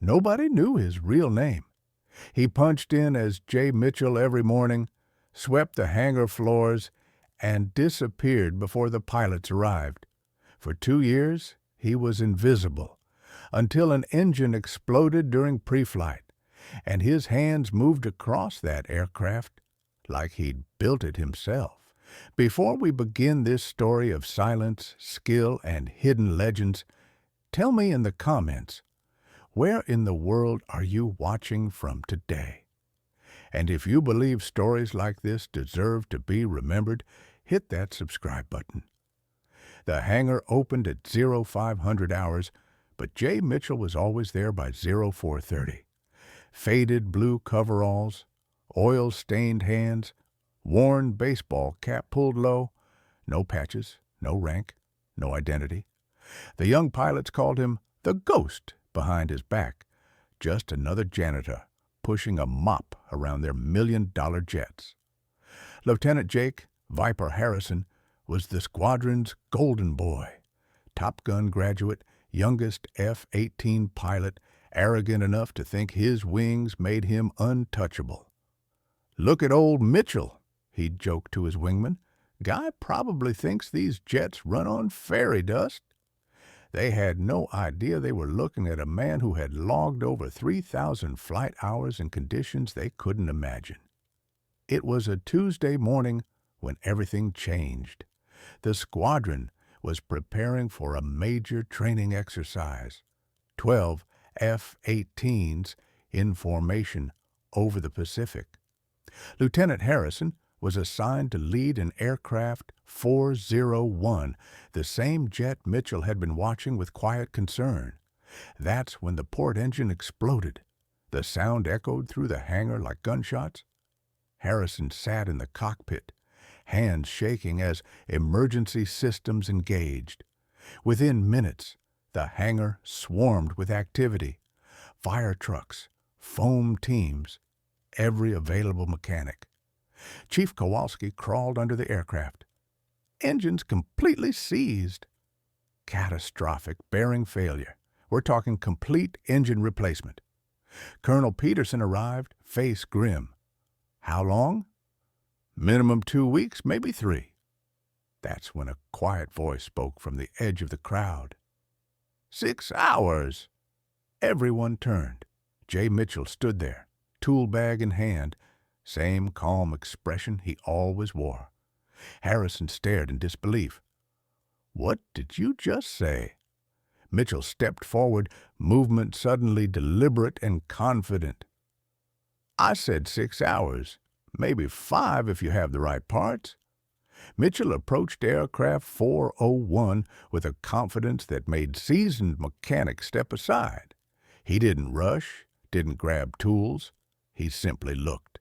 Nobody knew his real name. He punched in as J. Mitchell every morning, swept the hangar floors, and disappeared before the pilots arrived. For 2 years, he was invisible, until an engine exploded during preflight, and his hands moved across that aircraft like he'd built it himself. Before we begin this story of silence, skill, and hidden legends, tell me in the comments, where in the world are you watching from today? And if you believe stories like this deserve to be remembered, hit that subscribe button. The hangar opened at 0500 hours, but J. Mitchell was always there by 0430. Faded blue coveralls, oil-stained hands, worn baseball cap pulled low, no patches, no rank, no identity. The young pilots called him the Ghost behind his back, just another janitor pushing a mop around their million-dollar jets. Lieutenant Jake Viper Harrison was the squadron's golden boy, Top Gun graduate, youngest F-18 pilot, arrogant enough to think his wings made him untouchable. "Look at old Mitchell," he'd joke to his wingman. "Guy probably thinks these jets run on fairy dust." They had no idea they were looking at a man who had logged over 3,000 flight hours in conditions they couldn't imagine. It was a Tuesday morning when everything changed. The squadron was preparing for a major training exercise. 12 F-18s in formation over the Pacific. Lieutenant Harrison was assigned to lead an aircraft 401, the same jet Mitchell had been watching with quiet concern. That's when the port engine exploded. The sound echoed through the hangar like gunshots. Harrison sat in the cockpit, hands shaking as emergency systems engaged. Within minutes, the hangar swarmed with activity. Fire trucks, foam teams, every available mechanic. Chief Kowalski crawled under the aircraft. Engines completely seized. Catastrophic bearing failure. We're talking complete engine replacement. Colonel Peterson arrived, face grim. How long? Minimum 2 weeks, maybe 3. That's when a quiet voice spoke from the edge of the crowd. 6 hours! Everyone turned. J. Mitchell stood there, tool bag in hand, same calm expression he always wore. Harrison stared in disbelief. "What did you just say?" Mitchell stepped forward, movement suddenly deliberate and confident. "I said 6 hours, maybe 5 if you have the right parts." Mitchell approached aircraft 401 with a confidence that made seasoned mechanics step aside. He didn't rush, didn't grab tools. He simply looked.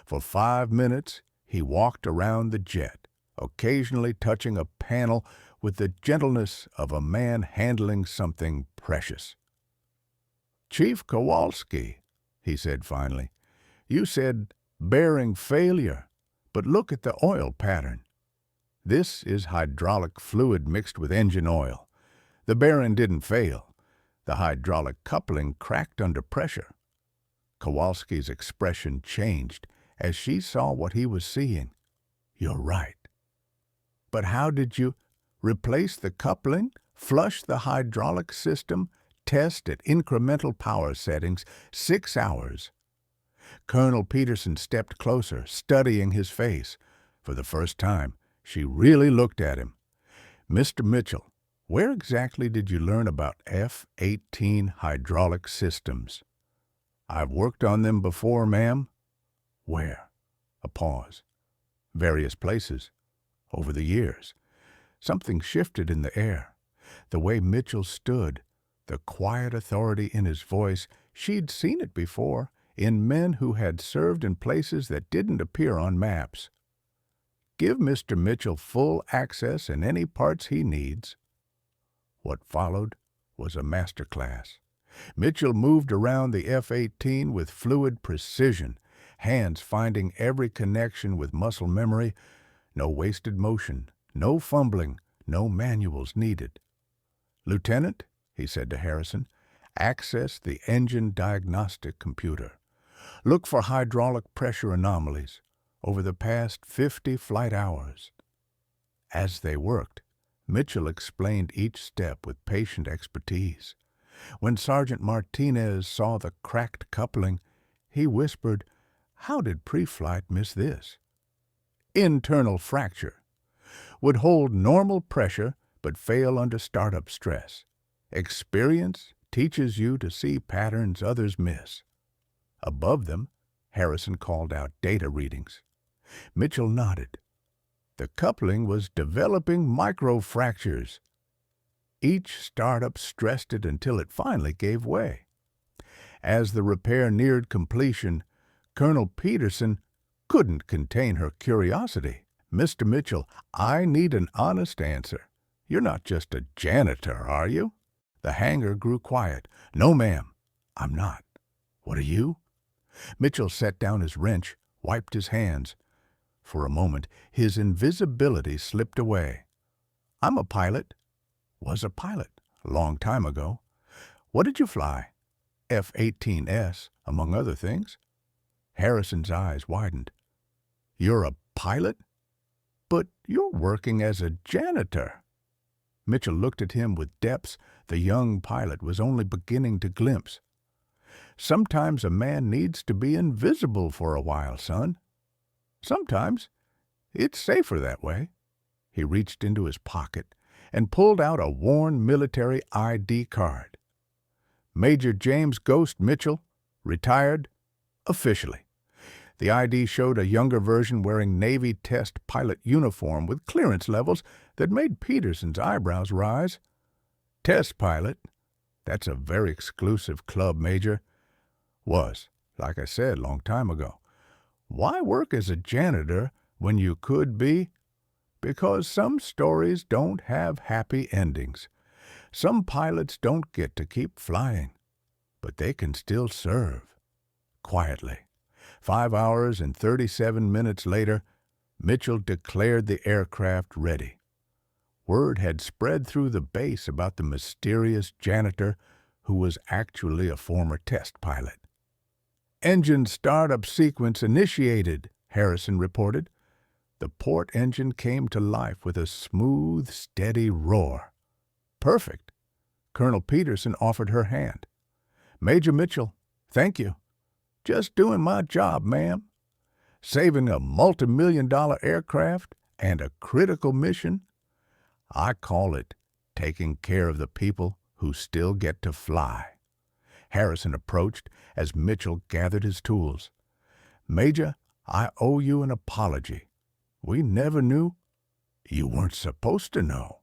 For 5 minutes, he walked around the jet, occasionally touching a panel with the gentleness of a man handling something precious. "Chief Kowalski," he said finally, "you said bearing failure, but look at the oil pattern. This is hydraulic fluid mixed with engine oil. The bearing didn't fail. The hydraulic coupling cracked under pressure." Kowalski's expression changed as she saw what he was seeing. "You're right. But how did you replace the coupling, flush the hydraulic system, test at incremental power settings, 6 hours?" Colonel Peterson stepped closer, studying his face. For the first time, she really looked at him. "Mr. Mitchell, where exactly did you learn about F-18 hydraulic systems?" "I've worked on them before, ma'am." "Where?" A pause. "Various places. Over the years." Something shifted in the air. The way Mitchell stood, the quiet authority in his voice, she'd seen it before, in men who had served in places that didn't appear on maps. "Give Mr. Mitchell full access in any parts he needs." What followed was a masterclass. Mitchell moved around the F-18 with fluid precision, hands finding every connection with muscle memory. No wasted motion, no fumbling, no manuals needed. "Lieutenant," he said to Harrison, Access the engine diagnostic computer. Look for hydraulic pressure anomalies over the past 50 flight hours. As they worked, Mitchell explained each step with patient expertise. When Sergeant Martinez saw the cracked coupling, he whispered, "How did preflight miss this?" Internal fracture. Would hold normal pressure but fail under startup stress. Experience teaches you to see patterns others miss. Above them, Harrison called out data readings. Mitchell nodded. The coupling was developing microfractures. Each startup stressed it until it finally gave way. As the repair neared completion, Colonel Peterson couldn't contain her curiosity. "Mr. Mitchell, I need an honest answer. You're not just a janitor, are you?" The hangar grew quiet. "No, ma'am, I'm not." "What are you?" Mitchell set down his wrench, wiped his hands. For a moment, his invisibility slipped away. "I'm a pilot. Was a pilot a long time ago. What did you fly?" F-18S, among other things. Harrison's eyes widened. "You're a pilot? But you're working as a janitor." Mitchell looked at him with depths the young pilot was only beginning to glimpse. "Sometimes a man needs to be invisible for a while, son. Sometimes it's safer that way." He reached into his pocket and pulled out a worn military ID card. "Major James Ghost Mitchell, retired, officially." The ID showed a younger version wearing Navy test pilot uniform with clearance levels that made Peterson's eyebrows rise. "Test pilot? That's a very exclusive club, Major." "Was, like I said, long time ago." "Why work as a janitor when you could be?" "Because some stories don't have happy endings. Some pilots don't get to keep flying, but they can still serve." Quietly. 5 hours and 37 minutes later, Mitchell declared the aircraft ready. Word had spread through the base about the mysterious janitor who was actually a former test pilot. "Engine startup sequence initiated," Harrison reported. The port engine came to life with a smooth, steady roar. "Perfect." Colonel Peterson offered her hand. "Major Mitchell, thank you. Just doing my job, ma'am. Saving a multi-million-dollar aircraft and a critical mission. I call it taking care of the people who still get to fly." Harrison approached as Mitchell gathered his tools. "Major, I owe you an apology. We never knew." "You weren't supposed to know."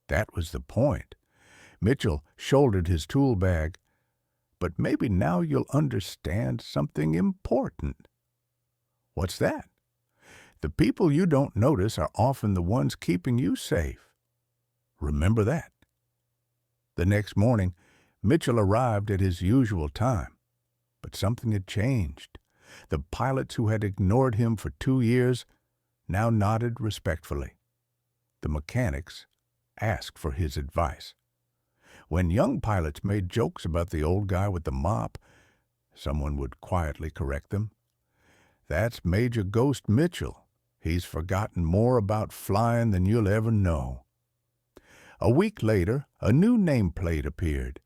That was the point. Mitchell shouldered his tool bag. "But maybe now you'll understand something important." "What's that?" "The people you don't notice are often the ones keeping you safe. Remember that." The next morning, Mitchell arrived at his usual time. But something had changed. The pilots who had ignored him for 2 years now nodded respectfully. The mechanics asked for his advice. When young pilots made jokes about the old guy with the mop, someone would quietly correct them. "That's Major Ghost Mitchell. He's forgotten more about flying than you'll ever know." A week later, a new nameplate appeared.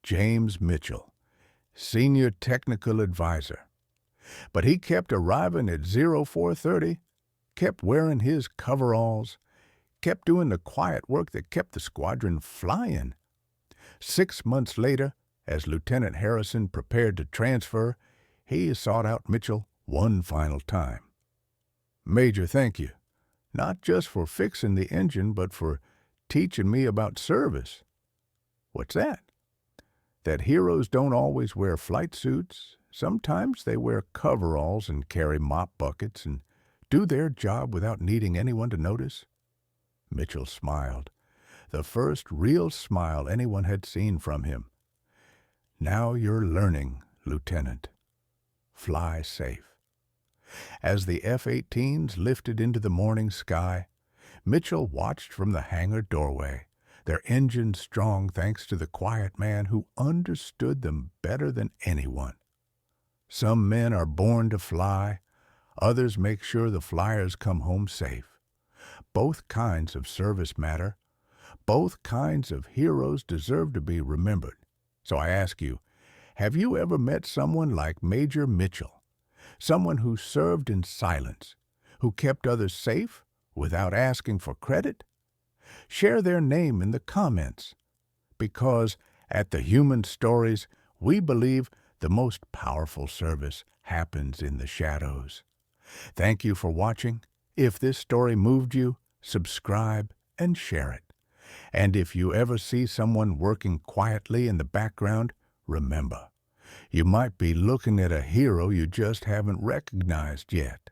James Mitchell, Senior Technical Advisor. But he kept arriving at 0430, kept wearing his coveralls, kept doing the quiet work that kept the squadron flying. 6 months later, as Lieutenant Harrison prepared to transfer, he sought out Mitchell one final time. "Major, thank you, not just for fixing the engine, but for teaching me about service." "What's that?" "That heroes don't always wear flight suits. Sometimes they wear coveralls and carry mop buckets and do their job without needing anyone to notice." Mitchell smiled, the first real smile anyone had seen from him. "Now you're learning, Lieutenant. Fly safe." As the F-18s lifted into the morning sky, Mitchell watched from the hangar doorway, their engines strong thanks to the quiet man who understood them better than anyone. Some men are born to fly, others make sure the flyers come home safe. Both kinds of service matter. Both kinds of heroes deserve to be remembered. So I ask you, have you ever met someone like Major Mitchell? Someone who served in silence, who kept others safe without asking for credit? Share their name in the comments, because at the Human Stories, we believe the most powerful service happens in the shadows. Thank you for watching. If this story moved you, subscribe and share it. And if you ever see someone working quietly in the background, remember, you might be looking at a hero you just haven't recognized yet.